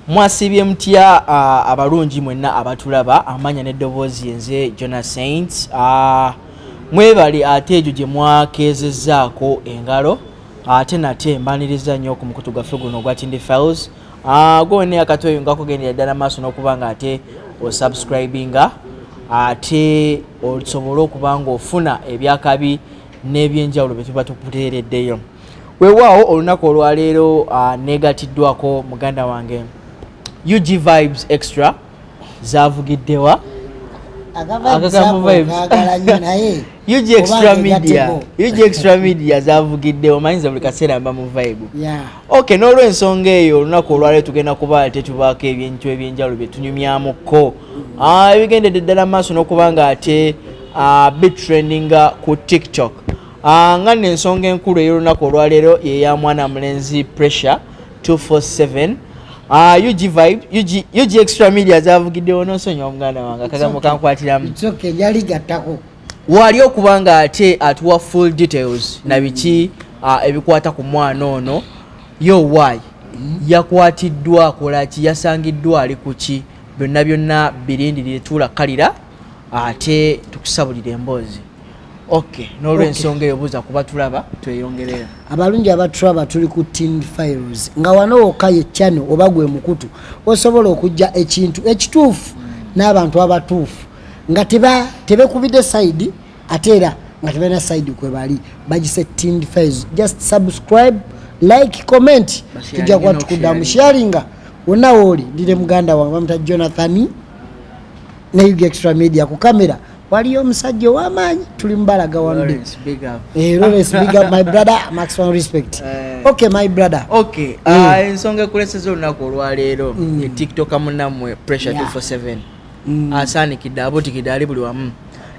mwasibye mutya abalungi mwenna abatulaba amanya n'eddoboozi yenze Jonas Saints mwebali ate ejo gye mwakeezezzaako engalo ate nate mbaniriza nnyo ku mukutu gwaffe guno ogwa Tindi Files gwone akatoyo nga kugendera ddala maaso n'okuba nga ate osubscribinga ate osobola okuba nga ofuna ebyakabi n'ebyenjawulo bye tuba tukuteereddeyo. Weewaawo olunaku olwaleero negatiddwako muganda wange UG Vibes Extra zavugiddewa UG Extra Media zavugiddewa manyiza buli kaseera mba mu vibe. Okay, n'olw'ensonga eyo olunaku olwaleero tugenda kuba tetubaako ebintu ebyenjawulo bye tunyumyamukko ebigendedde ddala maaso n'okuba nga ate bitrendinga ku TikTok. Nga n'ensonga enkulu ey'olunaku olwaleero yeya mwana mulenzi Pressure 247 UG Vibe UG Extra Media zavugiddewo n'onsonyiwa muganda wange akagambo kankwatiramu wali okuba nga ate atuwa full details na biki ebikwata ku mwana ono yo why yakwatiddwa akolaki yasangiddwa ali kuki byonna birindirire tuula kalira ate tukusabulira emboozi. Okay, n'olw'ensonga eyo buuza kuba tulaba tweyongerera abalungi abatulaba tuli ku Tindi Files nga wano wokka ye channel oba gwe mukutu osobola okujja ekintu ekituufu n'abantu abatuufu nga tebekubidde side ate era nga tebena side kwe bali bagise Tindi Files. Just subscribe, like, comment tujja kuba tukuddamu sharinga wonna wooli. Ndire muganda wange bamuta Jonathan ne UG Extra Media ku kamera waliyo omusajja w'amaanyi tuli mbalaga wande. Lawrence big up my brother, maximum respect. Okay my brother. Okay, ensonga ekuleseza olunaku olwaleero ye TikTok munnamwe Pressure 247 asaanikidde abotikidde ali buli wamu.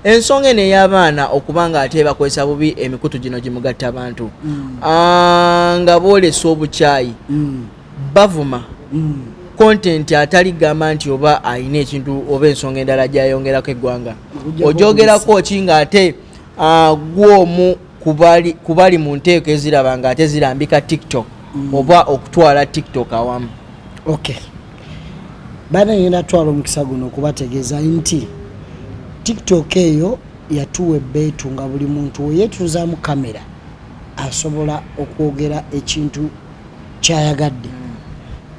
Ensonga eno ey'abaana okubanga ate bakozesa bubi emikutu gino gimugatta abantu nga boolesa obukyayi bavuma content atali gamba nti oba ayina ekintu oba ensonga endala gyayongerako eggwanga ojogerako ki nga ate gwomu kubali mu nteeko eziraba nga ate zirambika TikTok oba okutwala TikTok awamu. Okay, bana yina twala omukisa guno okubategeeza nti TikTok eyo yatuwa ebbeetu nga buli muntu yeetuzaamu kamera asobola okwogera ekintu kyayagadde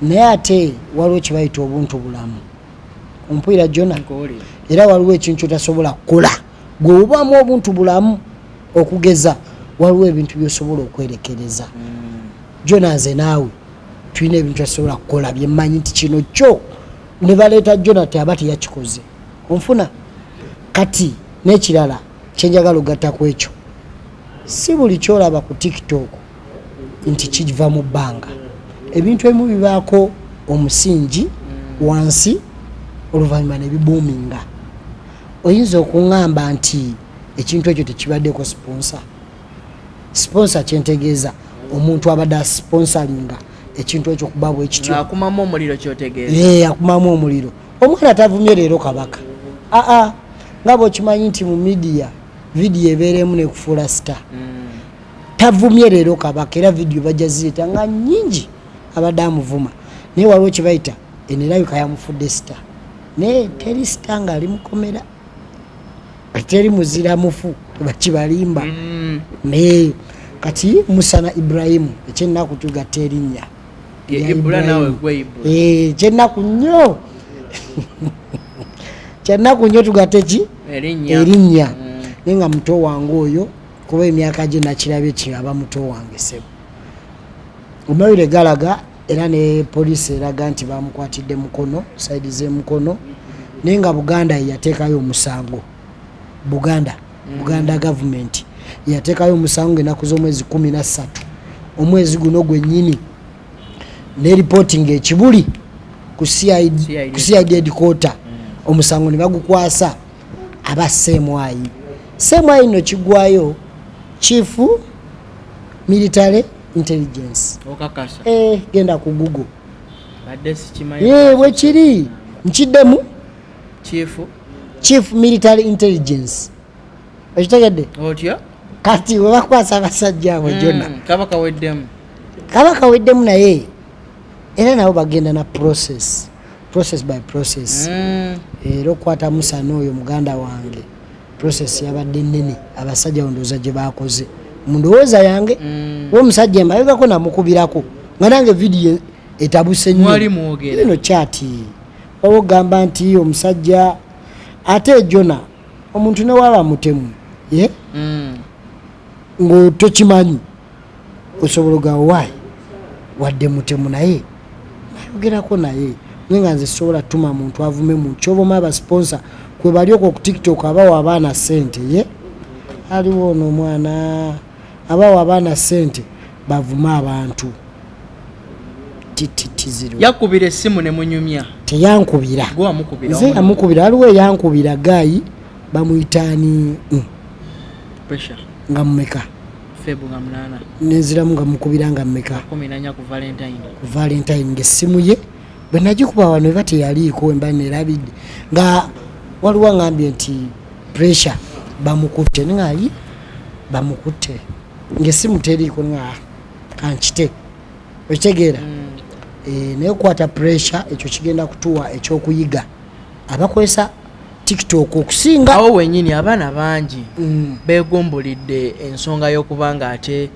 naye ate waliwo kibayita obuntu bulamu ompulira Jona era waliwo ekintu kyotasobola kukola gwe obaamu obuntu bulamu okugeza waliwo ebintu byosobola okwerekereza Jona nze naawe tulina ebintu byosobola kukola byemmanyi nti kino kyo ne baleeta Jona aba teyakikoze onfuna kati n'ekirala kyenjagala ogatta ku ekyo si buli kyolaba ku TikTok nti kiva mu bbanga. Ebintu ebimu bibaako omusingi wansi oluvannyuma ne bibuuminga. Oyinza okuŋŋamba nti ekintu ekyo tekibaddeko sponsor kyentegeeza omuntu abadde asponsoringa ekintu ekyo kuba bwe kityo akumamu omuliro kyotegeeza akumamu omuliro. Omwana tavumye leero kabaka nga bw'okimanyi nti mu media vidiyo ebeeremu nekufuula star tavumye leero kabaka era vidiyo bajja zireeta nga nnyingi abadde amuvuma naye waliwo kibayita enirabika yamufudde star naye teri star nga ali mukomera teri muzira mufu bakibalimba naye kati Musana Ibrahimu ekyennaku tugatta erinnya kyennaku nnyo kyennaku nnyo tugatte ki erinnya naye nga muto wange oyo kuba emyaka gye nakirabye kiraba muto wange sebo omawire galaga era ne poliisi eraga nti bamukwatidde mukono saidi z'emukono naye nga Buganda yateekayo omusango Buganda government yateekayo omusango ennaku z'omwezi 13 omwezi guno gwennyini ne reporting ekibuli ku CID headquarter omusango ne bagukwasa aba Semwayi no kigwayo Chief Military Intelligence. Okakasa. Genda ku Google. Badde sikimanyi. Wekiri nkiddemu Chief Military Intelligence. Okitegedde? Otya? Kati webakwasa abasajja abo Jona. Kabaka weddemu. Kabaka weddemu naye era nabo bagenda na process by process. Era okwata Musana oyo muganda wange process yabadde nnene, abasajja ndowooza gye baakoze mu ndowooza yange wo omusajja emabegako namukubirako nga nange vidiyo etabuse nnyo ino kyati ogamba nti omusajja ate Jona omuntu ne waba mutemu ye ngo tokimanyi osobola gawayi wadde mutemu naye nayogerako naye nga nze sobola tuma muntu avume mu kyoboma aba sponsor kwe bali okwo ku TikTok abawa abaana sente ye aliwo ono mwana abawa abaana sente bavuma abantu titiziro yakubira essimu ne munyumya teyankubira gwa mukubira nze amukubira aliwo yankubira gayi bamuyitani pressure nga mmeka febu nga mnana neziramu nga mukubira nga mmeka 14 ku Valentine ngessimu ye bwe nagikuba wano eba teyaliiko emba nerabidde nga waliwo ngambye nti pressure bamukutte ngayi bamukutte ngessimu teriiko nga kankite okitegeera naye okwata pressure ekyo kigenda kutuwa ekyokuyiga abakozesa TikTok okusinga awo wenyini abaana bangi begombulidde ensonga y'okubanga ate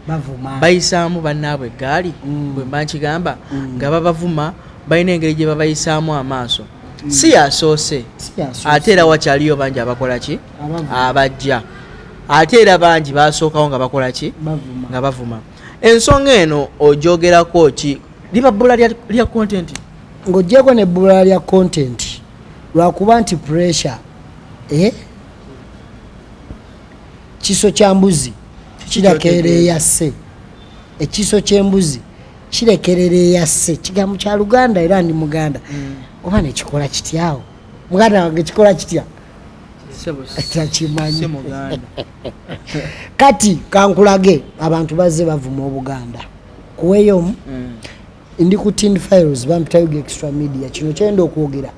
bayisaamu bannaabwe eggaali bwe mba nkigamba nga babavuma balina engeri gye babayisaamu amaaso si yasoose ate era wakyaliyo bangi abakola ki abajja ate era bangi basookawo nga bakola ki nga bavuma ensonga eno ogyogerako ki liba bbula lya content ng'oggyeko nebbula lya content lwakuba nti pressure kiso kya mbuzi kirakerera eyasse ekiso ky'embuzi kirekerera eyasse kigambo kya Luganda era ndi Muganda oba nekikola kityawo Muganda wange kikola kitya takimanyi kati kankulage abantu bazze bavuma Obuganda kuweyo ndi ku Tin Files bampitayo extra media kino kyenda okwogera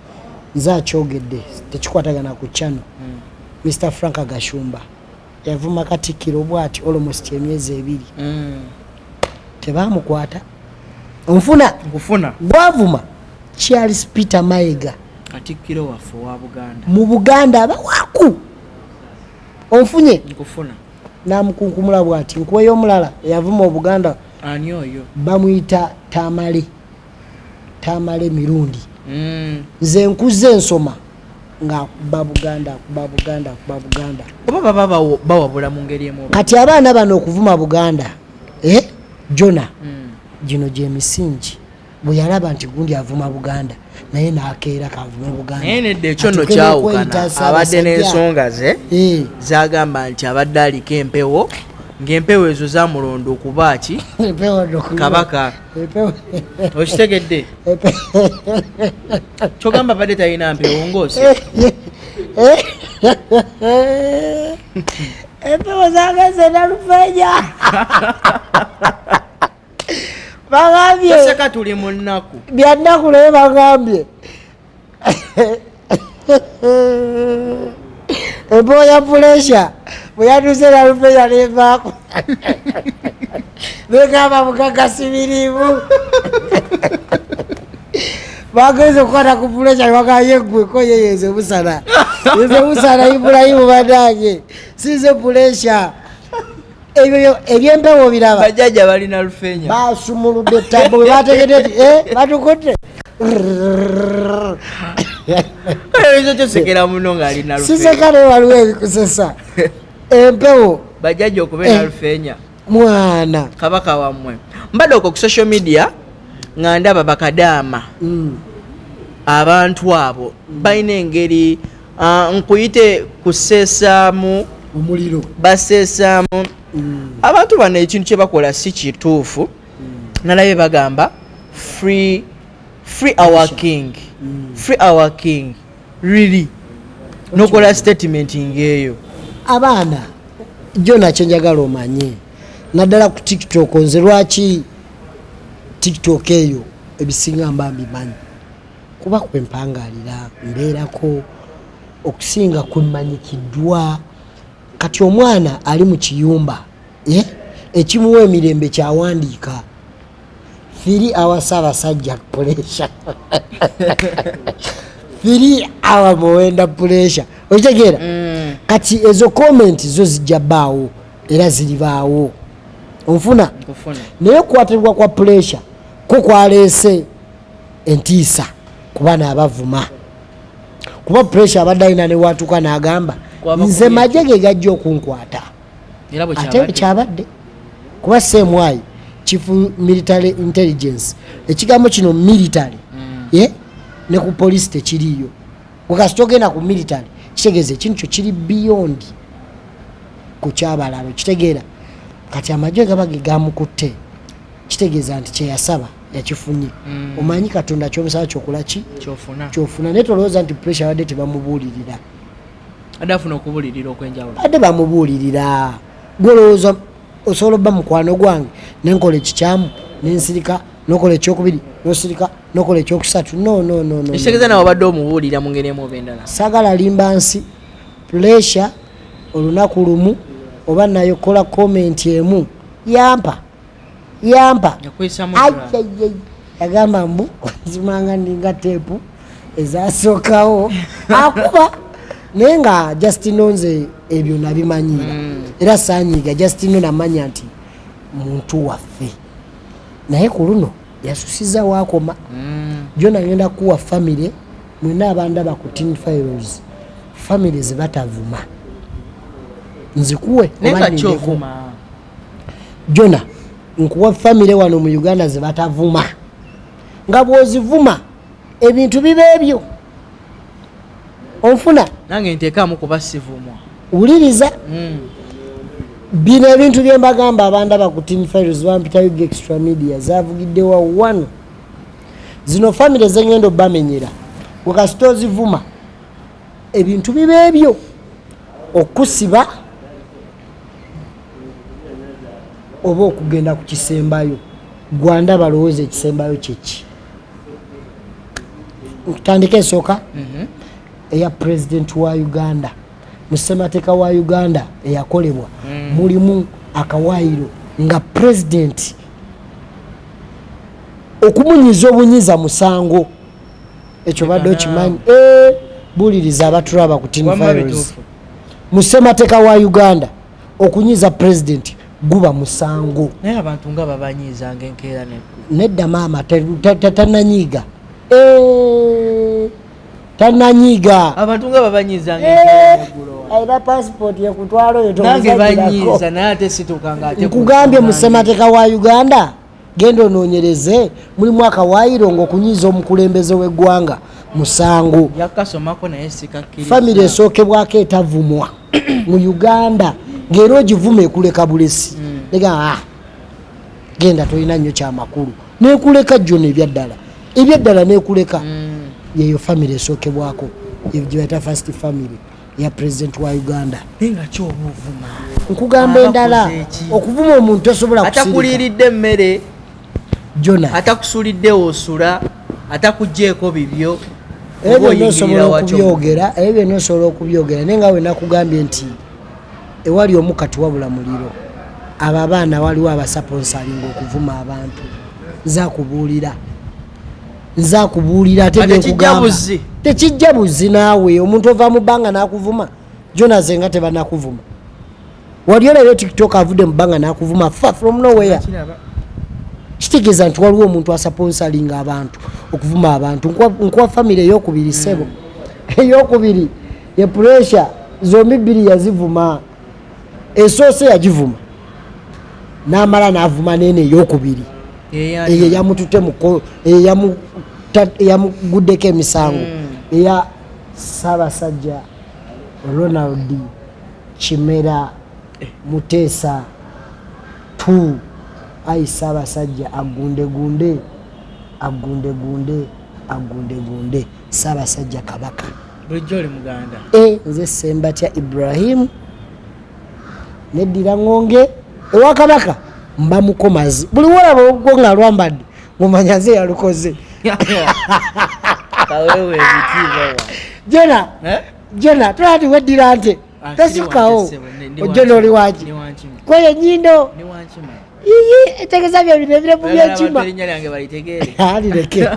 nza kyogedde tekikwatagana ku channel Mr. Frank Gashumba yavuma Katikkiro bwati almost emyezi 2 tebamukwata nkufuna gwavuma Charles Peter Mayiga Katikkiro waffe wa Buganda mu Buganda abawaku onfunye nkufuna namukunkumula bwati nkuweyo omulala yavuma Obuganda ani oyo bamuyita Tamale Mirundi nze nkuze nsoma nga kuba Buganda oba baba bawabula mu ngeri emu kati abaana bano okuvuma Buganda Jona gino gye misingi bwe yalaba nti gundi avuma Buganda naye nakeera kavume Buganda naye nedde ekyo nno kyawukana abadde n'ensonga ze zagamba nti abadde aliko empewo ng'empewo ezo zamulondo okuba ki kabaka okitegedde kyogamba badde talina mpewo ng'ose empewo zageze Nalufeenya bagambye toseka tuli mu nnaku bya nnaku naye bagambye empewo ya puresha bwe yatuuse Nalufeenya nevaako begamba mugagasibirimu bagenze okukwata ku puresha bagaye gweko yeyeze busana Ibulayimu badange size puresha ebyo ebyempewo biraba bajjajja bali Nalufeenya basumuludde tabo bwe bategedde ti batukutte ekyo kyosekera muno ng'ali Nalufeenya sisekale waliwo ebikusesa empewo bajjajja okuba Nalufeenya mwana kabaka wammwe mbadde okwo ku social media nga ndaba bakadaama abantu abo balina engeri nkuyite kuseesaamu omuliro baseesaamu abantu bano ekintu kye bakola si kituufu nalabye bagamba free our king really nokola statement ng'eyo abaana Jona kyenjagala omanye naddala ku TikTok nze lwaki TikTok eyo ebisinga mba mbimanyi kuba kwempangalira mbeerako okusinga kwemanyikiddwa kati omwana ali mu kiyumba ekimuwa emirembe kyawandiika 3 hours Ssaabasajja pressure 3 hours Muwenda pressure okitegeera kati ezo comment zo zijja bbaawo era ziribaawo onfuna naye kukwatibwa kwa pressure ko kwaleese entiisa ku baana abavuma kuba pressure abadde alina ne watuka n'agamba nze majje ge gajja okunkwata ate kyabadde kuba seemwayi chief military intelligence ekigambo kino military ne ku police tekiriyo wakasitogenda ku military kitegeeza ekintu kyo kiri beyond ku kyabalalo kitegeera kati amagye gaba gegamukutte kitegeeza nti kyeyasaba yakifunye omanyi katonda kyomusaba kyokola ki kyofuna naye tolowooza nti pressure abadde tebamubuulirira adafuna okubuulirira okwenjawulo adde bamubuulirira gwolowooza osobola obba mukwano gwange nenkola ekikyamu nensirika nokola ekyokubiri nosirika nokola ekyokusatu no ekitegeeza nawe obadde omubuulira mu ngeri emu oba endala saagala limba nsi pressure olunaku lumu oba nayo kola comment emu yampa yagamba mbu zimanga ndinga teepu ezasookawo akuba naye nga Justino nze ebyo nabimanyiira era saanyiga Justino namanya nti muntu waffe naye ku luno yasusiza wakoma jo nagenda kuwa family mwena abandaba ku tin files family zibatavuma nzikuwe nenga kyovuma jona nkuwa family wano mu Uganda zibatavuma nga bwozivuma ebintu bibe ebyo onfuna nange nteekamu kuba sivumwa wuliriza bino ebintu bye mbagamba abandaba ku tin files bampitayo extra media zavugiddewa wano zino family zengendo bamenyera wakasita ozivuma ebintu bibe ebyo okusiba oba okugenda ku kisembayo Gwanda balowooza ekisembayo kyeki tandika esooka eya president wa Uganda musemateeka wa Uganda eyakolebwa mulimu akawaayiro nga president okumunyiza obunyiza musango ekyo badde okimanyi buliriza abatulaba ku tin files musemateeka wa Uganda okunyiza president guba musango naye abantu nga babanyiza ngenkeera nedda maama tananyiga tananyiga abantu nga babanyiza ngenkeera aina passport yakutwala oyo nange banyiza naye ate situkanga ate nkugambye musemateeka wa Uganda genda onoonyereze mulimu akawaayiro ng'okunyiza omukulembeze w'eggwanga musango yakasomako naye sikakkiriza family esookebwako etavumwa mu Uganda ng'era ogivuma ekuleka bulesi lega genda tolina nnyo kyamakulu nekuleka jjona ebyaddala nekuleka yeyo family esookebwako gyebayita first family ya president wa Uganda nenga kyobuvuma nkugamba endala okuvuma omuntu osobola atakuliiridde emmere jona atakusulidde osula atakugyeko bibyo ebyo nosobola okubyogera naye nga we nakugambye nti ewali omukati wabula muliro abo abaana waliwo abasaponsalinga okuvuma abantu nzakubuulira ate byekugamba tekijja buzzi naawe omuntu ova mu bbanga nakuvuma jonaze nga tebanakuvuma wali olabyo tiktok avudde mu bbanga nakuvuma far from nowhere kitegeeza nti waliwo omuntu asaponsalinga abantu okuvuma abantu nkuwa family eyokubiri sebo eyokubiri ye pressure zombi bbiri yazivuma esoose yagivuma n'amala n'avuma nene eyokubiri eyo yamutute yamuguddeko emisango eya Ssaabasajja Ronald Kimera Muteesa tu ayi Ssaabasajja agundegunde Ssaabasajja Kabaka bulijjo oli Muganda nze Sembatya Ibrahim neddira ngonge ewa Kabaka mba mukomazi buli wolaba ogwo nga lwambadde mumanya ze yalukoze kawewe ebitiibwa jona tulati weddira nte tosukawo ojona oli waki kweye nyindo etegeza byo bine byekima alireke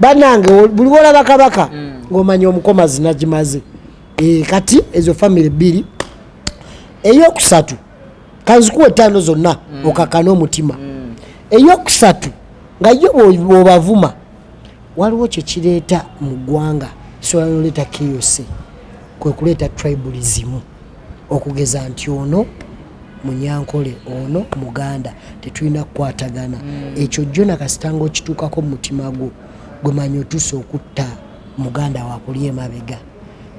banange buli olaba kabaka ng'omanya omukomazi nagimaze kati ezo family bbiri eyokusatu kanzikuwa etaano zonna okakana omutima eyokusatu nga yo bw'obavuma waliwo kye kireeta mu ggwanga kisobola noleeta chaos kwe kuleeta tribalism okugeza nti ono Munyankole ono Muganda tetulina kukwatagana ekyo jjona kasitanga okituukako mu mutima gwo gwe manyi otuuse okutta Muganda wakulya emabega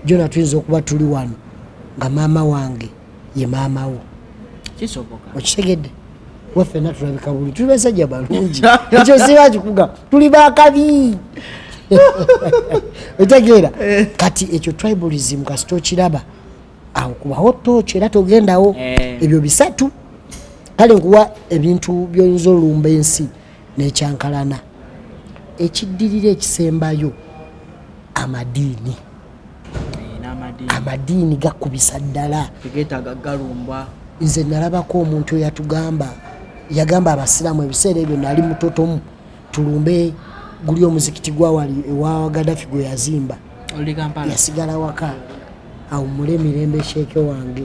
jjona tuyinza okuba tuli wano nga maama wange ye maama wo okitegedde waffe tulabika buli tuli basajja balungi ekyo siba kikuga tuli bakabi otegeera kati ekyo tribalism kasita okiraba awo kubawo tooki era togendawo ebyo bisatu kale nkuwa ebintu by'oyinza olumba ensi n'ekyankalana ekiddirira ekisembayo amadiini gakubisa ddala nze nalabako omuntu yagamba abasiraamu ebiseera ebyo nali mutotomu tulumbe guli omuzikiti gwawali ewa Gaddafi gwe yazimba yasigala waka awumule emirembe sheeke wange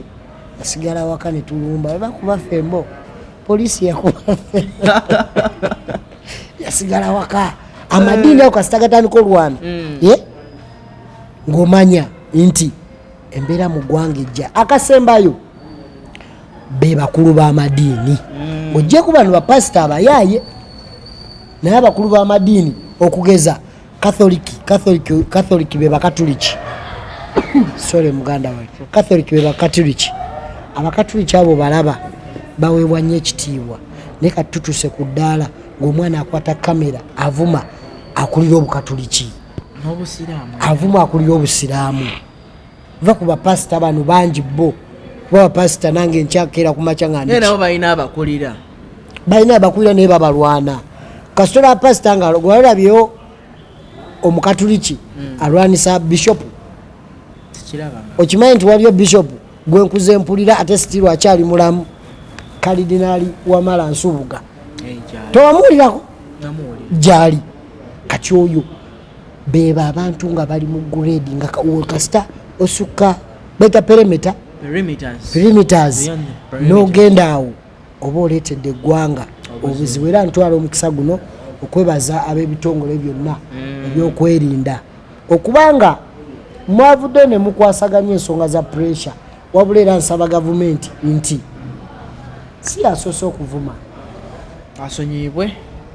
yasigala waka ne tulumba bakuba fembo poliisi yakubafe yasigala waka amadiini ako kasita gatandika olwana ng'omanya nti embeera mu ggwanga ejja akasembayo be bakulu b'amadiini ojjeku bano bapasita abayaaye naye abakulu b'amadiini okugeza Catholic be bakatuliki sorry muganda we Catholic be bakatuliki abakatuliki abo balaba baweebwa nnyo ekitiibwa naye kati tutuse ku ddaala ng'omwana akwata kamera avuma akulira obukatuliki avuma akulira obusiraamu va ku bapasita bano bangi bo kuba bapasita nange nkyakeera ku maca nga nabo balina abakulira naye babalwana kasitola apasita nga gwalabyeyo omukatuliki alwanisa bishopu okimanyi nti waliyo bishopu gwenkuze mpulira ate sitiru akyali mulamu kalidinaali Wamala Nsubuga towamuwulirako gyali kati oyo beba abantu nga bali mu grade nga kasita osukka beta perimeters n'ogenda awo oba oleetedde eggwanga obuzibu era ntwala omukisa guno okwebaza ab'ebitongole byonna ebyokwerinda okubanga mwavudde ne mukwasaganya ensonga za pressure wabula era nsaba gavumenti nti si asoose okuvuma asonyibwe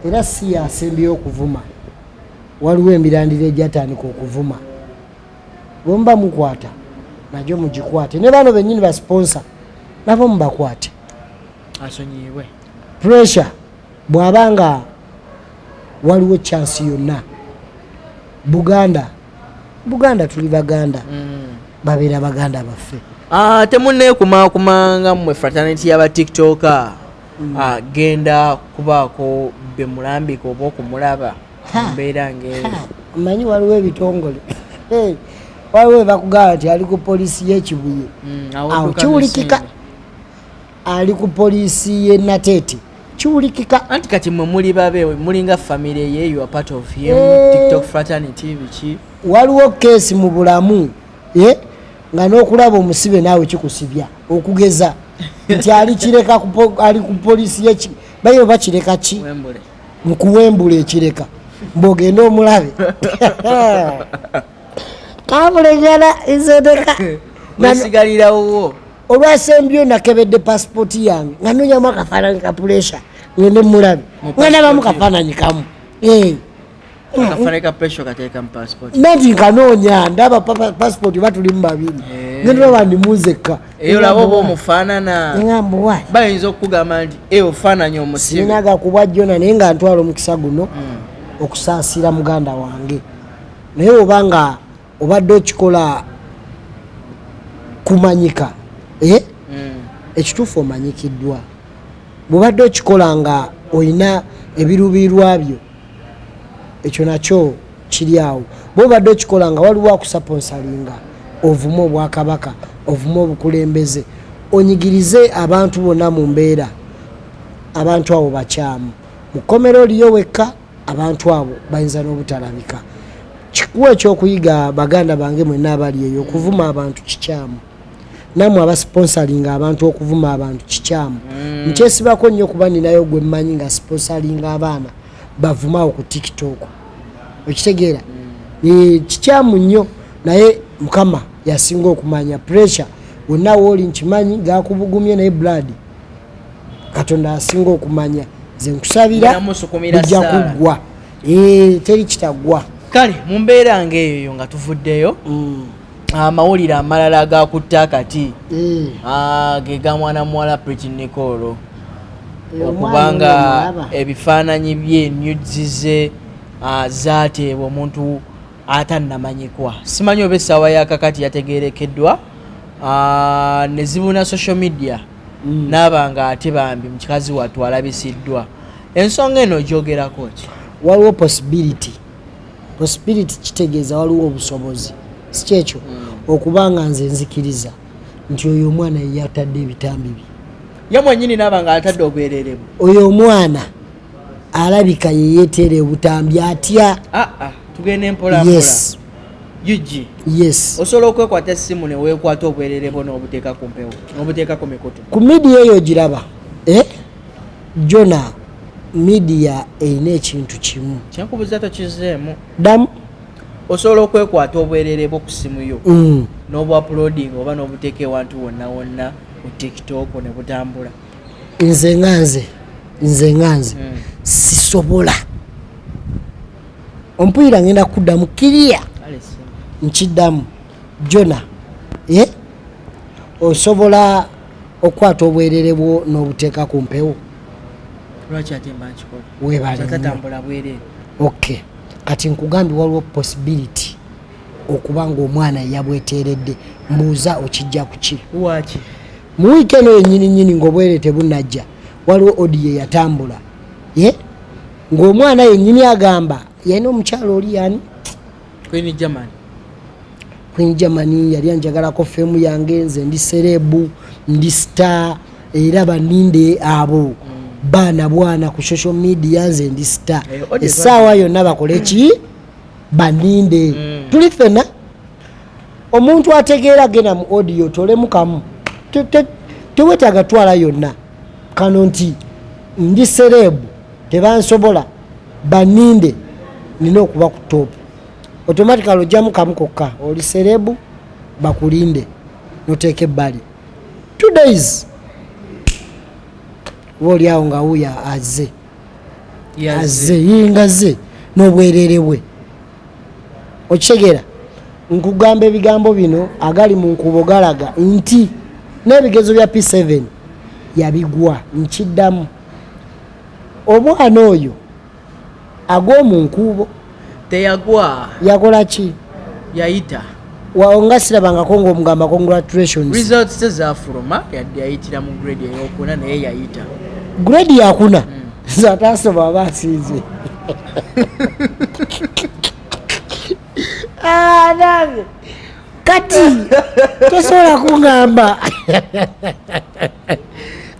era si yasembyeyo okuvuma waliwo emirandiro egyatandika okuvuma bwemuba mukwata najyo mugikwate ne bano bennyini basponsa nabo mubakwate asonyibwe pressure bw'abanga waliwo chance yonna Buganda tuli Baganda babeera Baganda baffe temunneekumakumanga mmwe fraternity y'aba tiktoka genda kubaako bemulambika oba okumulaba mbeera ng'eyo manyi waliwo ebitongole waliwo bakugamba nti ali ku poliisi y'ekibuye awo kiwulikika ali ku poliisi y'e Nateete kiwulikika anti kati mwe muli babe mulinga family ye you are part of him TikTok fraternity biki waliwo keesi mu bulamu nga n'okulaba omusibe naawe kikusibya okugeza nti alikireka ali ku poliisi y'eki bayo bakireka ki nkuwembula ekireka mbogenda omulabe kamulegana izodeka nasigalirawo olwasembyo nakebedde pasipoti yange nga nonyamu akafaananyi ka puresha ngende mulabe nga nabamu kafaananyi kamu nanti nkanoonya ndaba pasipoti batulimu babiri ngende baba ndimuzekka olaba oba omufaanana ngambwa bayinza okugamba nti ofaananya omusibe sinaga kubwa jjona naye nga ntwala omukisa guno okusaasira muganda wange naye obanga obadde okikola kumanyika ekituufu omanyikiddwa bw'obadde okikola nga olina ebiruubirirwa byo ekyo nakyo kiri awo bw'obadde okikola nga waliwo akusaponsalinga ovuma obwakabaka ovuma obukulembeze onyigirize abantu bonna mu mbeera abantu abo bakyamu mu kkomero liyo wekka abantu abo bayinza n'obutalabika kikuwa ekyokuyiga baganda bange mwenna abali eyo okuvuma abantu kikyamu namwe abasponsoringa abantu okuvuma abantu kikyamu nkyesibako nnyo kuba ninayo gwe mmanyi nga sponsoringa abaana bavumawo ku tiktok okitegeera kikyamu nnyo naye mukama yasinga okumanya pressure wonna wooli nkimanyi gakubugumye naye blood katonda asinga okumanya ze nkusabira bijja kuggwa teri kitagwa kale mu mbeera ng'eyo nga tuvuddeyo amawulire amalala agakutta akati ge ga mwana muwala Pretty Nicole okubanga ebifaananyi bye nudes ze zaateebwa omuntu atannamanyikwa simanyi oba essaawa yakakati yategeerekeddwa ne zibuna social media n'abanga ate bambi mukikazi wattu alabisiddwa ensonga eno ogyogerako ki waliwo possibility kitegeeza waliwo obusobozi sikyekyo okubanga nze nzikiriza nti oyo omwana yeyatadde ebitambi bye ye mwennyini n'abanga atadde obwereere bwe oyo omwana alabika yeyeeteera obutambi atya tugende mpola Yuji osobola okwekwata essimu ne weekwata obwereere bwo n'obuteeka ku mpewo n'obuteeka ku mikutu ku midiya eyo giraba jona midiya erina ekintu kimu kyenkubuuza tokizeemu damu osobola okwekwata obwereere bwo ku ssimu yo n'obwapuloding oba n'obuteeka ewantu wonna wonna ku tiktok ne butambula nze nga nze sisobola omupiira ngenda kuddamu kiriya nkiddamu jona osobola okukwata obwereere bwo n'obuteeka ku mpewo lwaki ate mba nkikola webatatambula bwereere okay kati nkugambye waliwo possibility okuba nga omwana yabweteeredde mbuuza okijja kuki waki mu wiiki eno yennyini ng'obwere tebunajja waliwo odiyo yatambula ng'omwana yennyini agamba yalina omukyalo oli yani Queen Germany yali anjagalako femu yange nze ndi serebu ndi star era baninde abo baana bwana ku social media nze ndi star essaawa yonna bakole ki baninde tuli ffena omuntu ategeera gena mu audio tolemu kamu tewetaaga twala yonna kano nti ndi serebu tebansobola baninde nina okuba ku top automatically ojjamu kamu kokka oli serebu bakulinde noteeka ebbali 2 days oli awo nga wuya azze yingaze n'obwereere bwe okitegeera nkugamba ebigambo bino agali mu nkubo galaga nti n'ebigezo bya P7 yabigwa nkiddamu omwana oyo ag'omu nkubo teyagwa yakola ki yayita nga sirabangako ng'omugamba congratulations results tezafuluma yadde yayitira mu grade eyokuna naye yayita grade yakuna zatasoma aba asinze nange kati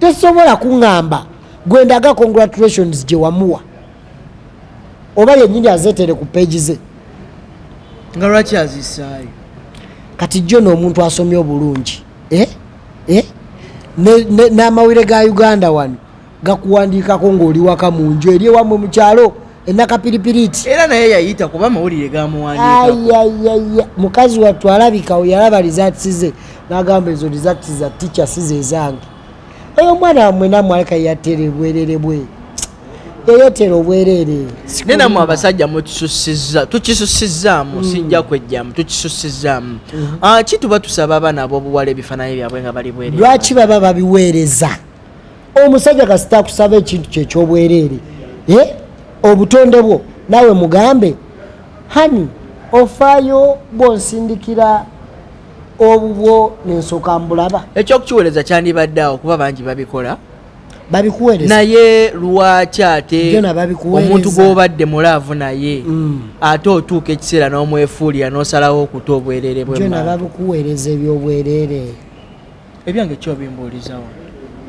tosobola kuŋŋamba gwendaga congratulations gye wamuwa oba yennyini azeetere ku peegi ze nga lwaki azisaayo kati jjo n'omuntu asomye obulungi n'amawulire ga Uganda wano gakuwandiikako ng'oli waka mu nju eri ewammwe mu kyalo enakapiripiriiti era naye yayita kuba amawulire gamuwandiikako mukazi wattu alabikawo yalaba rizaati ze n'agamba ezo rizaati za ticca si ze zange oyo omwana wammwe namwaleka yatere bwerere bwe yayetera obwereere nenamwe abasajja tukisusizzaamu sijja kwejjamu tukisusizzaamu kituba tusaba abaana ab'obuwala ebifaananyi byabwe nga bali bwereere lwaki baba babiweereza omusajja kasita akusaba ekintu kyekyobwereere obutonde bwo naawe mugambe hani ofaayo bwonsindikira obubwo nensooka mbulaba ekyokukiweereza kyandibadde awo kuba bangi babikola babikuweereza naye lwaki ate omuntu gw'obadde mulaavu naye ate otuuka ekiseera n'omwefuulira n'osalawo okuta obwereere bwe byonna babikuweereza ebyobwereere ebyange kyobimbuulizawo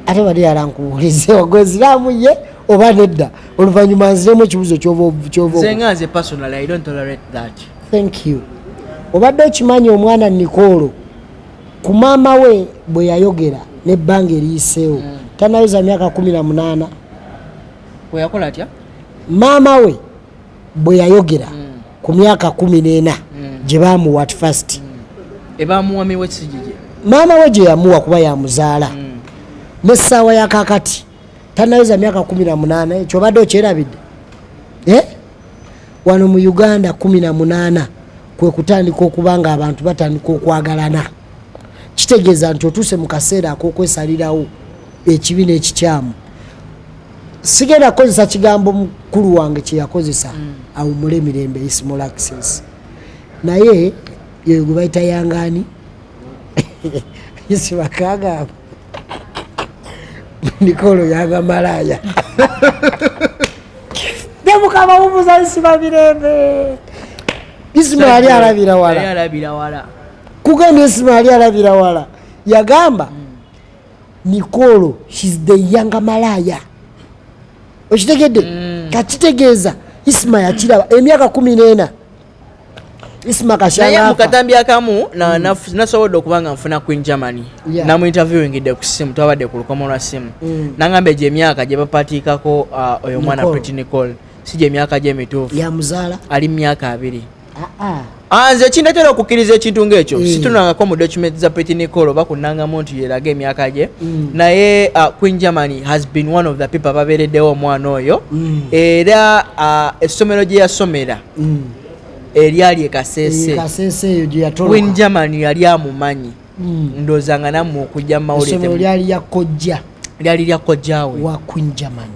ate bali yalankubulize wagoziramu ye oba nedda oluvannyuma nziremu ekibuzo kyova zengaze personally I don't tolerate that. Thank you. Obadde okimanyi omwana Nicolo ku maama we bwe yayogera n'ebbanga eriyiseewo tanaweza myaka 18. Bwe yakola atya? Maama we bwe yayogera ku myaka 14 gye baamuwa at first. Ebaamuwa miwe kisijije? Maama we gye yamuwa kuba yamuzaala. N'essaawa ya kaakati tanaweza myaka 18. Ekyo obadde okyerabidde? Wano mu Uganda 18 kwe kutandika okuba nga abantu batandika okwagalana. Kitegeeza nti otuuse mu kaseera ak'okwesalirawo ekibi n'ekikyamu. Sigenda kukozesa kigambo mukulu wange kye yakozesa awummule emirembe small access. Naye ye gwe bayita yangaani yesi bakagamba Nicolo yanga malaya demukaba mubuza isiba mirembe isima ali alabira wala kugamba isima ali alabira wala yagamba Nicolo she's the younger malaya okitegedde kakitegeeza isima yakiraba emyaka 14 isima kashanga naye mukatambi akamu nasobodde okubanga nfuna Queen Germany namu interviewingidde ku simu twabadde ku lukomo lwa simu nangamba gye emyaka gye bapatiikako oyo mwana Pretty Nicole si gye emyaka gye emituufu yamuzaala ali myaka 2 nze kindatera okukkiriza ekintu ng'ekyo situnangako mu document za Pretty Nicole oba kunnangamu nti yeraga emyaka gye naye Queen Germany has been one of the people ababeereddewo omwana oyo era essomero gye yasomera eryali ekasese eyo gye yatoloka Queen Germany yali amumanyi ndoozanga nammwe okujja mu mawulire essomero lyali lya kojjaawe wa Queen Germany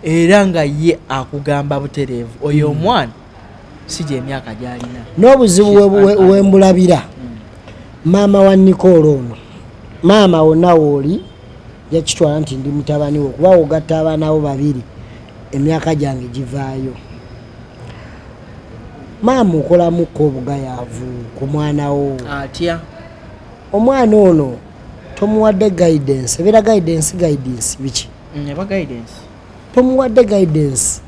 era nga ye akugamba butereevu oyo omwana si gye emyaka gy'alina n'obuzibu wembulabira maama wa Nicolo ono maama wonna wooli yakitwala nti ndi mutabani we kuba ogatta abaana bo babiri emyaka gyange givaayo. Maama okolamuko obugayaavu ku mwana wo atya omwana ono tomuwadde guidance ebeera guidance biki tomuwadde guidance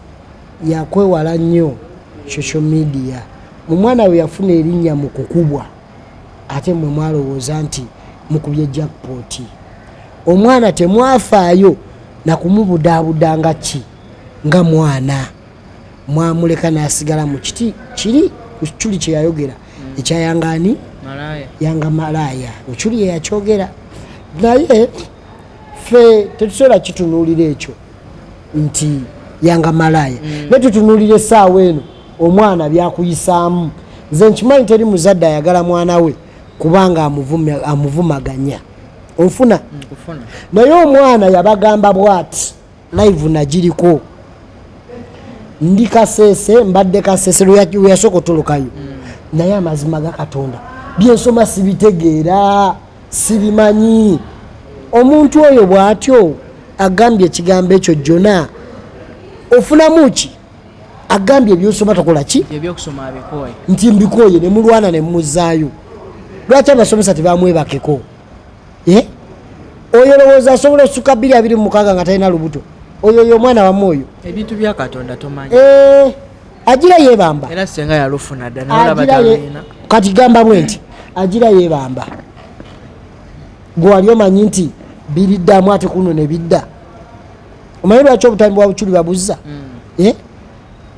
yakwewala nnyo social media. Omwana we yafuna erinnya mu kukubwa ate mwe mwalowooza nti mukubye jackpot. Omwana temwafaayo na kumubudaabuda nga ki nga mwana mwamuleka n'asigala mu kiti kiri kuli kye yayogera ekyayangaani yanga malaya ekuli ye yakyogera naye ffe tetusobola kitunuulira ekyo nti yanga malaya ne tutunuulira essaawa eno omwana byakuyisaamu. Nze nkimanyi teri muzadde ayagala mwana we kubanga amuvumaganya onfuna naye omwana yabagamba bwati live nagiriko ndi kasese mbadde kasese lwe yasokotolokayo naye amazima ga Katonda byensoma sibitegeera sibimanyi. Omuntu oyo bw'atyo agambye ekigambo ekyo jjona ofunamu ki agambye byosoma tokola ki ebyokusoma abikooye nti mbikooye ne mulwana ne mumuzaayo. Lwaki abasomesa tebamwebakeko? Oyo lowooza asobola osuka 226 nga talina lubuto oyo omwana wamu oyo ebintu bya Katonda tomanyi agira yebamba era senga yalufuna dda nalaba talina kati gamba bwe nti agira yebamba gwe wali omanyi nti biriddamu ate kuno ne bidda. Omanyi lwaki obutambi bwa buculi babuzza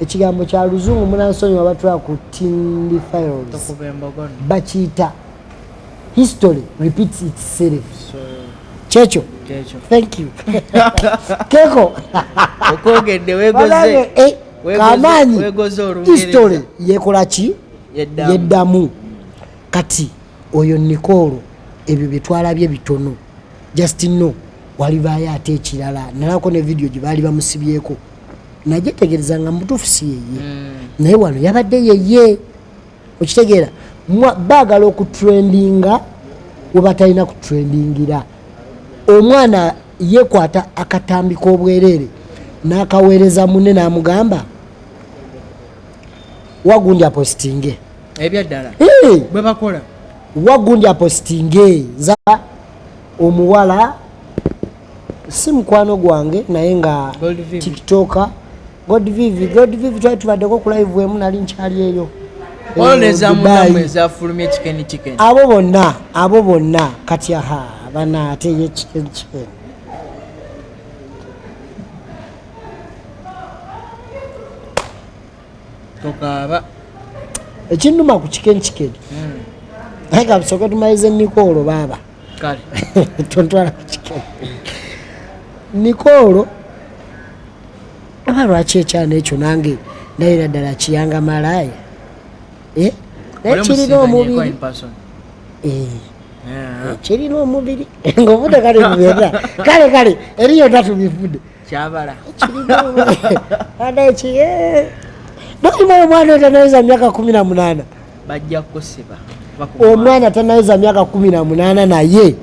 ekigambo kya luzungu munansonyi wabatula ku tindi files bakiyita history repeats itself. Checho. Thank you. Keko. Okogedde wegoze. Kamanyi. History yekola ki? Yeddamu. Kati oyo Nicolo ebyo bitwalabye bitono. Just know walivaayo ate ekirala. Nalako ne video gye baali bamusibyeko. Najetegereza nga mutuufu si yeye. Naye wano yabadde yeye. Okitegeera baagala okutrendinga we batalina kutrendingira. Omwana yekwata akatambi k'obwerere n'akaweereza munne n'amugamba wagundi apostinge ebyaddala bwe bakola wagundi apostinge za omuwala si mukwano gwange naye nga tiktoka Godvivi twali tubaddeko ku live emu nali nkyali eyo abo bonna kati aha bana ate ye chicken tokaba ekinnuma ku chicken naye kabisooka tumalize Nikolo baaba kale tontwala ku chicken Nikolo aba lwaki ekyana ekyo nange ndayira ddala kiyanga malaaya kirina omubiri kirina omubiri ngaobude kale bubyonna kale eriyo tatubifudde kyabala nokimayo omwana tanaweza myaka 18 bajja kusiba omwana tanaweza myaka 18 naye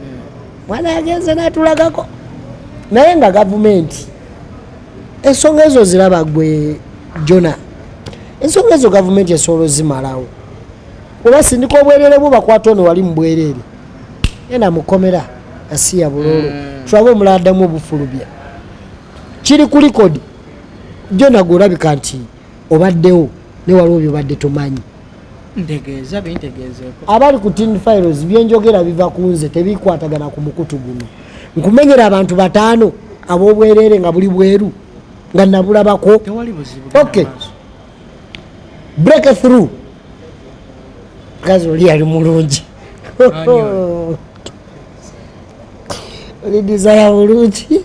mwana yagenze natulagako naye nga gavumenti ensonga ezo ziraba gwe Jona ensonga ezo gavumenti esobola zimalawo oba sindika obwerere bwo bakwata ono wali mu bwerere yena mukomera asiya bulolo tulabe omulala addamu obufulubya kiri ku likodi Jona gwolabika nti obaddewo ne waliwo byobadde tomanyi ntegeeza bintegeezeeko abali ku tin files byenjogera biva ku nze tebikwatagana ku mukutu guno nkumenyera abantu 5 ab'obwerere nga buli bweru nga nabulabako tewali buzibu okay break through kazi oli ali mulungi oli desire bulungi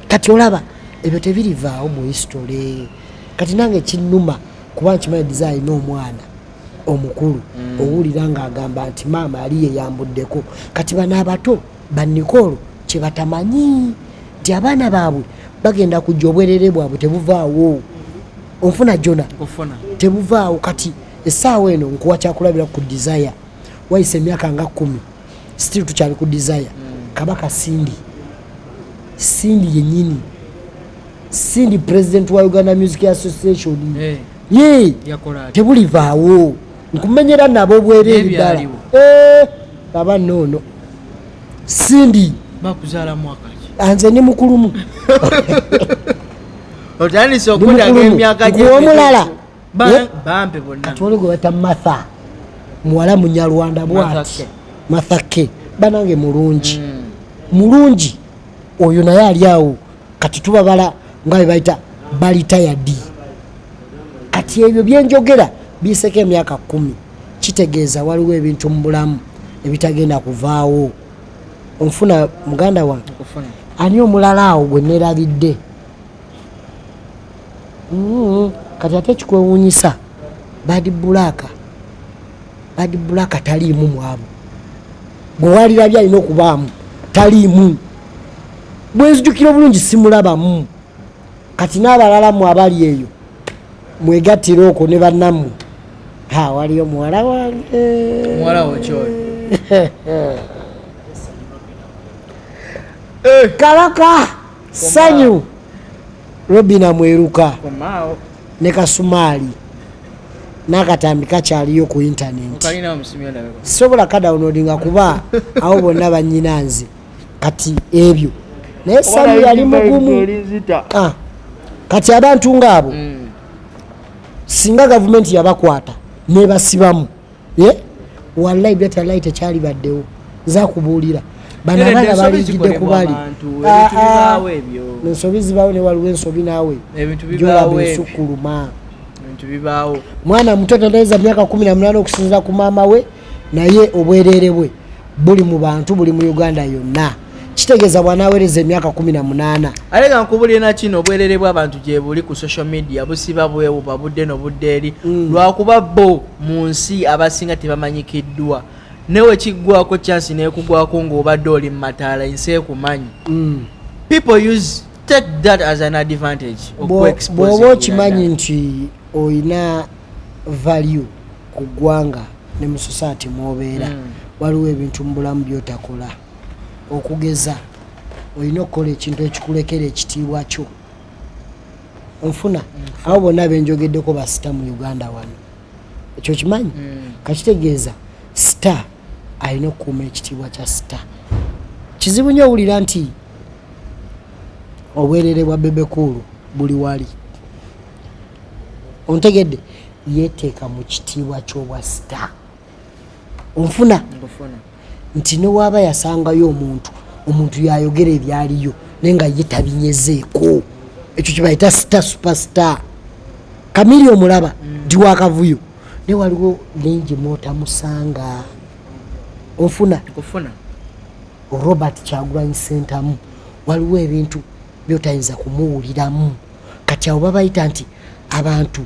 kati olaba ebyo tebirivaawo mu history kati nange kinnuma kuba nkimanyi desire n'omwana omukulu owulira ng'agamba nti maama ali yeyambuddeko kati bano abato bannikolo kye batamanyi nti abaana baabwe bagenda kujja obwerere bwabwe tebuvaawo onfuna Jona tebuvaawo kati essaawa eno nkuwa kyakulabira ku desire wayise emyaka nga 10 still tukyali ku desire kabaka Sindi yennyini Sindi president wa Uganda Music Association tebulivaawo nkumenyera nabo obwerere ddala baba noono Sindi bakuzaala mwaka anze ni mukulumu otandise okuddaga emyaka gy'omulala bampe bonna katwali gwe bata Martha muwala munyarwanda bwati Mathake banange mulungi oyo naye ali awo kati tubabala nga bwe bayita balitayadi kati ebyo byenjogera biseko emyaka 10 kitegeeza waliwo ebintu mu bulamu ebitagenda kuvaawo onfuna muganda wange ani omulala awo gwe nerabidde kati ate kikwewuunyisa badi bulaka taliimu mwabo gwe walirabye alina okubaamu taliimu bwenzijukira obulungi simulabamu kati n'abalalamu abali eyo mwegattire okwo ne bannammwe waliyo muwala wange Kabaka Sanyu Robina Mweruka ne Kasumaali n'akatambi kakyaliyo ku internet sobola kadawunodinga kuba awo bonna bannyinanze kati ebyo naye Sanyu yali mugumu kati abantu ngaabo singa gavumenti yabakwata nebasibamu wallahi byatalayi tekyali baddewo zakubuulira bano abaana baligidde kubali ensobi zibaawo ne waliwo ensobi naawe gyolaba esukkuluma mwana muto tanaweza myaka 18 okusinziira ku maama we naye obwerere bwe buli mu bantu buli mu Uganda yonna kitegeeza bw'anaaweereza emyaka 18 alega nkubulire na kino obwerere bw'abantu gye buli ku social media busiba bwewo babudde n'obudde eri lwakuba bo mu nsi abasinga tebamanyikiddwa newe kiggwako chance nekugwako ng'obadde oli mu mataala ensi ekumanyi people take that as an advantage bw'oba okimanyi nti oyina value ku ggwanga ne mu society mwobeera waliwo ebintu mu bulamu by'otakola okugeza olina okukola ekintu ekikulekera ekitiibwa kyo onfuna abo bonna benjogeddeko basita mu Uganda wano ekyo kimanyi kakitegeeza star alina okukuuma ekitiibwa kya star. Kizibu nnyo owulira nti obwerere bwa bebekulu buli wali, ontegedde, yeeteeka mu kitiibwa ky'obwa star. Onfuna nti ne waaba yasangayo omuntu yayogera ebyaliyo naye nga ye tabinyezeeko, ekyo kye bayita star superstar. Kamili omulaba ndi wakavuyo ne waliwo lingi mootamusanga. Onfuna Robert Kyagulanyi Ssentamu waliwo ebintu byotayinza kumuwuliramu. Kati abo babayita nti abantu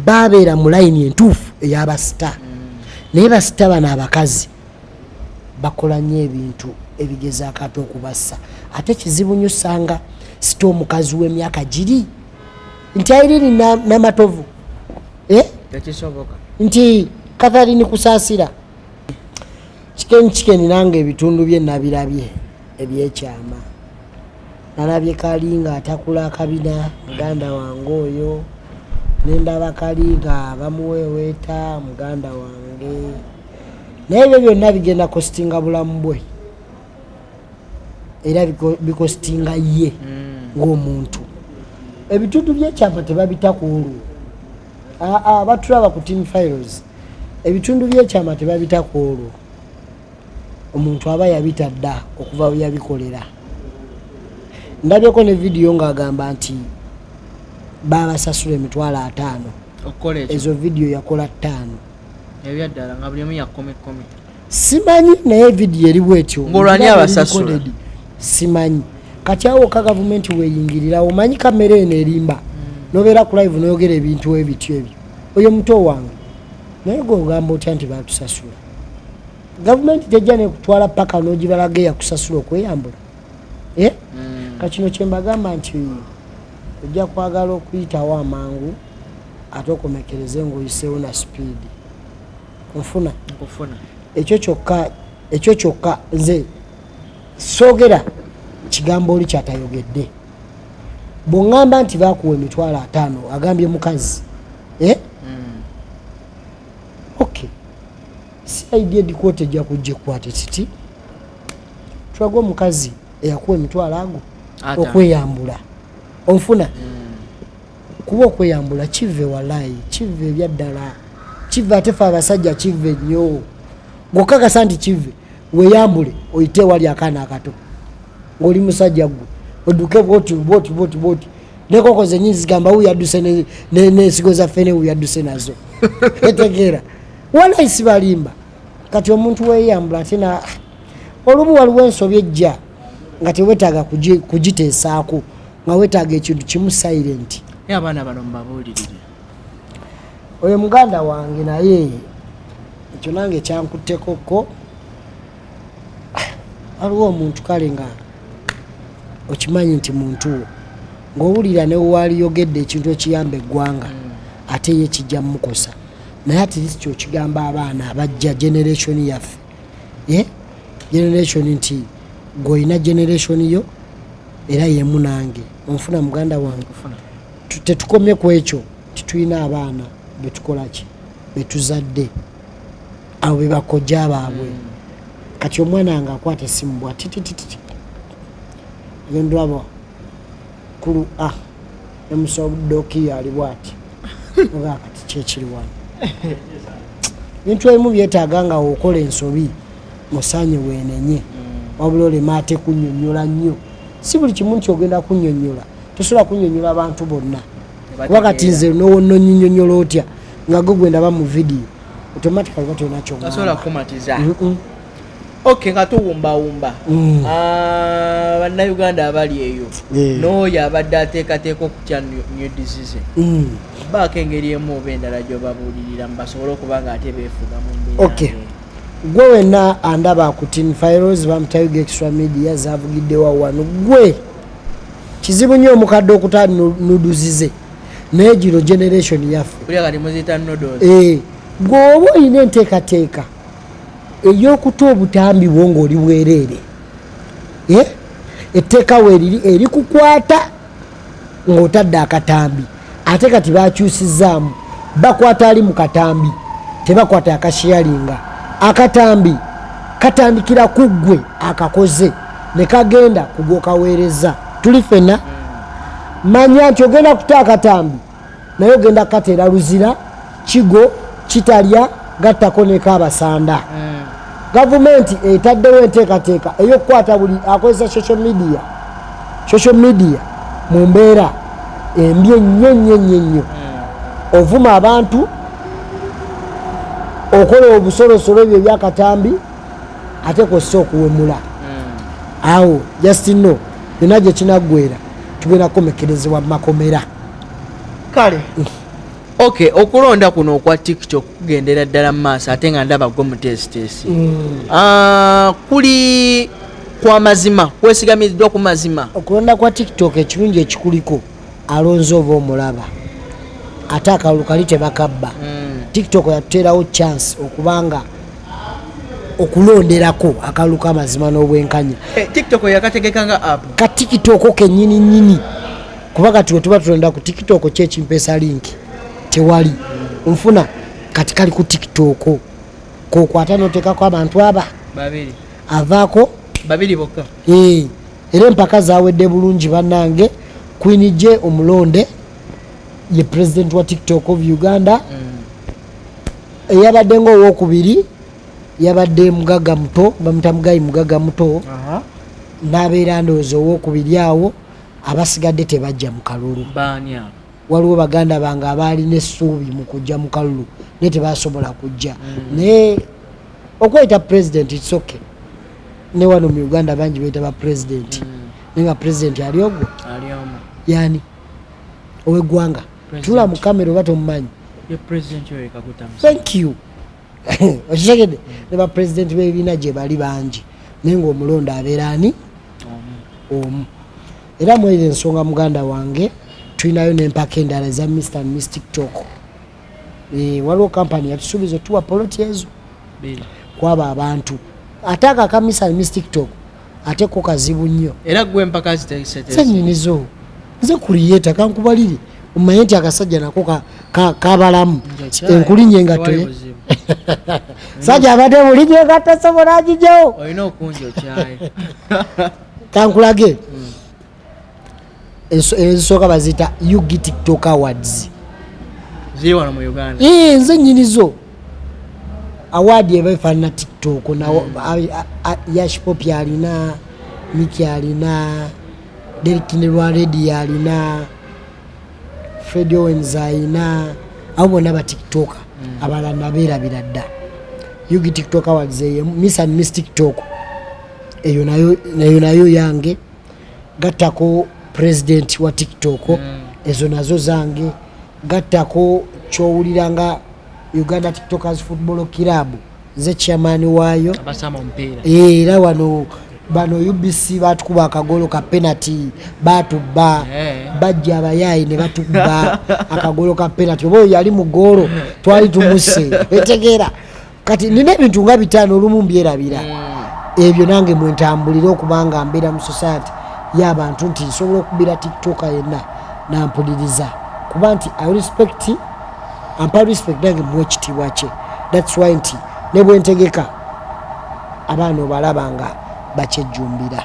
babeera mu layini entuufu ey'abasita. Naye basita bano abakazi bakola nnyo ebintu ebigezaako ate okubassa. Ate kizibu nnyo osanga sita omukazi w'emyaka giri nti Irene Namatovu nti Catherine Kusaasira kikeni nange ebitundu bye nabirabye ebyekyama. Nalabye kali nga atakula akabina muganda wange oyo, nendaba kali nga bamuweeweeta muganda wange, naye ebyo byonna bigenda kostinga bulamu bwe era bikostinga ye ng'omuntu. Ebitundu byekyama tebabitako olwo. Batulaba ku team files, ebitundu byekyama tebabitako olwo. Omuntu aba yabita dda okuva we yabikolera. Ndabyeko ne vidiyo ng'agamba nti babasasula $5,000. Ezo vidiyo yakola 5. Ebyaddala nga buli omu yakome. Simanyi naye vidiyo eri bwetyo. Ng'olwani abasasula? Simanyi. Kati awo ka gavumenti weeyingirira omanyi kamera eno erimba. Nobeera ku live noyogera ebintu ebityo ebyo. Oyo muto wange. Naye gw'ogamba otya nti batusasula. Gavumenti tejja nekutwala paka n'ogibalaga eyakusasula okweyambula. Kakino kye mbagamba nti ojja kwagala okuyitawo amangu ate okomekereze ng'oyiseewo na sipiidi. Nkufuna ekyo kyokka nze soogera kigambo oli kyatayogedde. Bw'oŋŋamba nti baakuwa $5,000 agambye mukazi. Okay. CID edikooti ejja kujja ekwate kiti tulaga omukazi eyakuwa $5,000 okweyambula. Onfuna kuba okweyambula kive walayi, kive ebyaddala, kive ate fe abasajja kive nnyo. Ng'okakasa nti kive weeyambule oyite wali akaana akato ng'oli musajja gwe odduke bwoti nekoko zennyini zigamba wuyadduse n'ensigo zaffe ne wuyadduse nazo. Etegeera walayi sibalimba. Kati omuntu weeyambula ate olumu waliwo ensobi ejja nga teweetaaga kugiteesaako nga weetaaga ekintu kimu silent. Abaana bano mbabuulirire. Oyo muganda wange naye ekyo nange kyankutteko. Waliwo omuntu kale nga okimanyi nti muntu ng'owulira ne waaliyogedde ekintu ekiyamba eggwanga ate ye kijja mukosa. Naye ati kyokigamba abaana abajja generation yaffe. Generation nti gw'olina generation yo era yemu nange. Onfuna muganda wange. Tetukomye ku ekyo titulina abaana betukola ki betuzadde abo bebakojja baabwe. Kati omwana nga akwata essimu bw'atitititi gendwabo kulu emusodoki ali bw'ati oba kati kyekiri wano. Bintu ebimu byetaaga nga okola ensobi musaanye weenenye wabula olema ate kunnyonnyola nnyo. Si buli kimu nti ogenda kunnyonnyola, tosobola kunnyonnyola abantu bonna. Kuba kati nze n'onnyonnyola otya nga gwe gwendaba mu vidiyo automatically batolina kyongamba. Tasobola kumatiza. Okay, nga tuwumbawumba. Bannayuganda abali eyo n'oyo abadde ateekateeka okutya nudizize. Baako engeri emu oba endala gy'obabuulirira basobole okuba nga ate beefuga mu mbeera. Okay. Gwe wenna andaba ku Tin Files bamutayiga extra media zavugiddewo wano. Gwe kizibu nnyo omukadde okuta nuduzize naye gino generation yaffe. Kulya kati muziyita noodles. Gwe oba olina enteekateeka ey'okuta obutambi bwo ng'oli bwereere. Etteeka weeriri erikukwata ng'otadde akatambi. Ate kati bakyusizaamu bakwata ali mu katambi tebakwata akashiyalinga akatambi katandikira kuggwe akakoze ne kagenda kugokaweereza tuli fena manya nti ogenda kuta akatambi naye ogenda kateera luzira kigo kitalya gattako nekabasanda gavumenti etaddewo enteekateeka ey'okukwata buli akozesa social media mu mbeera embi ennyo ovuma abantu okola obusolosolo ebyo ebyakatambi ate kossa okuwemula awo just no byonna gye kinaggwera tugenda kukomekerezebwa mu makomera kale okay okulonda kuno okwa TikTok kugendera ddala mu maaso ate nga ndaba gwe mutesitesi kuli kwa mazima kwesigamiziddwa ku mazima okulonda kwa TikTok ekirungi ekikuliko alonze oba omulaba ate akalulu kali tebakabba TikTok yatuteerawo chance okubanga okulonderako akalulu k'amazima n'obwenkanya TikTok yakategeka nga app ka TikTok kennyini kuba kati we tuba tulonda ku TikTok kyekimpeesa link tewali nfuna kati kali ku TikTok kokwata noteekako abantu aba babiri avaako babiri bokka era empaka zawedde bulungi bannange Queen J omulonde ye president wa TikTok of Uganda eyabadde ng'owokubiri yabadde mugaga muto bamuta mugayi mugaga muto n'abeera ndowooza owokubiri awo abasigadde tebajja mu kalulu waliwo baganda bange abaalina essuubi mu kujja mu kalulu naye tebasobola kujja naye okweyita president it's okay ne wano mu Uganda bangi bayita ba president naye nga president ali ogwo yani ow'eggwanga tula mu kamera oba tomumanyi thank you okitegedde ne ba president b'ebibiina gye bali bangi naye ng'omulondo abeera ani omu era mwere ensonga muganda wange tulinayo n'empaka endala eza Mr and Miss TikTok waliwo kampani yatusuubiza otuwa poloti ezo kwaba abantu ate akaka Mr and Miss TikTok ate ko kazibu nnyo era gwe empaka zitegesenyinizo nze kuliyeta kankubalire omanye nti akasajja nako kabalamu enkulinye engatto sajja abadde bulijjo engatto sobola agijawo olina okunja okyayi kankulage ezisooka bazita Yugi TikTok Awards ziri wano mu Uganda nze nnyinizo award eba efaanana TikTok Yash Pop alina Miki alina Delkin Lwaredi alina Fred Owens alina abo bonna ba TikTok abalala nabeerabira dda Yugi TikTok Awards eyo Miss and Miss TikTok eyo nayo yange gattako president wa TikTok ezo nazo zange gattako kyowuliranga Uganda TikTokers Football Club ze chairman waayo abasama omupiira era wano bano UBC batukuba akagolo ka penalty batubba bajja abayayi ne batubba akagolo ka penalty obo yali mu golo twali tumuse etegeera kati nina ebintu nga bitano olumu mbyerabira ebyo nange mwentambulira okubanga mbeera mu society y'abantu nti nsobola okubira TikToker yenna nampuliriza kuba nti I respect ampa respect nange muwe ekitiibwa kye that's why nti ne bwentegeka abaana obalaba nga bakyejjumbira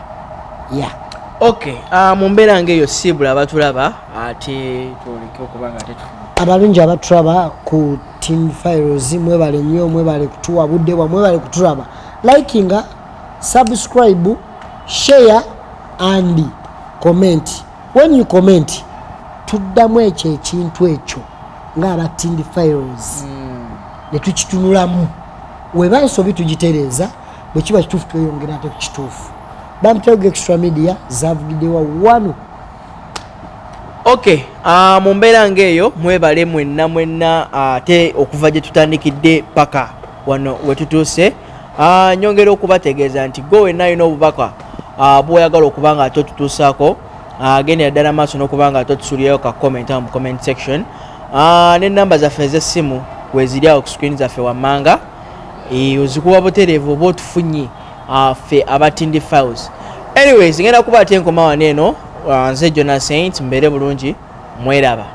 okay mu mbeera ng'eyo siibula abatulaba ate twoleke okubanga ate tufuna abalungi abatulaba ku Team Files mwebale nnyo mwebale kutuwa budde bwa mwebale kutulaba likinga subscribe share and comment when you comment tuddamu ekyo ekintu ekyo ng'aba Team Files ne tukitunulamu weba ensobi tugitereeza bwe kiba kituufu tweyongera ate ku kituufu bamutego extra media zavugiddewa wano okay mu mbeera ng'eyo mwebale mwenna ate okuva gye tutandikidde paka wano wetutuuse nyongera okubategeeza nti gwe wenna alina obubaka bw'oyagala okuba nga ate otutuusaako gendera ddala maaso n'okuba nga ate otusuulirayo ka comment mu comment section n'ennamba zaffe ez'essimu weziri awo ku screen zaffe wammanga ozikuba butereevu oba otufunye ffe aba Tindi Files anyways ngenda kuba ate nkoma wano eno nze Jonas Saint mbeere bulungi mweraba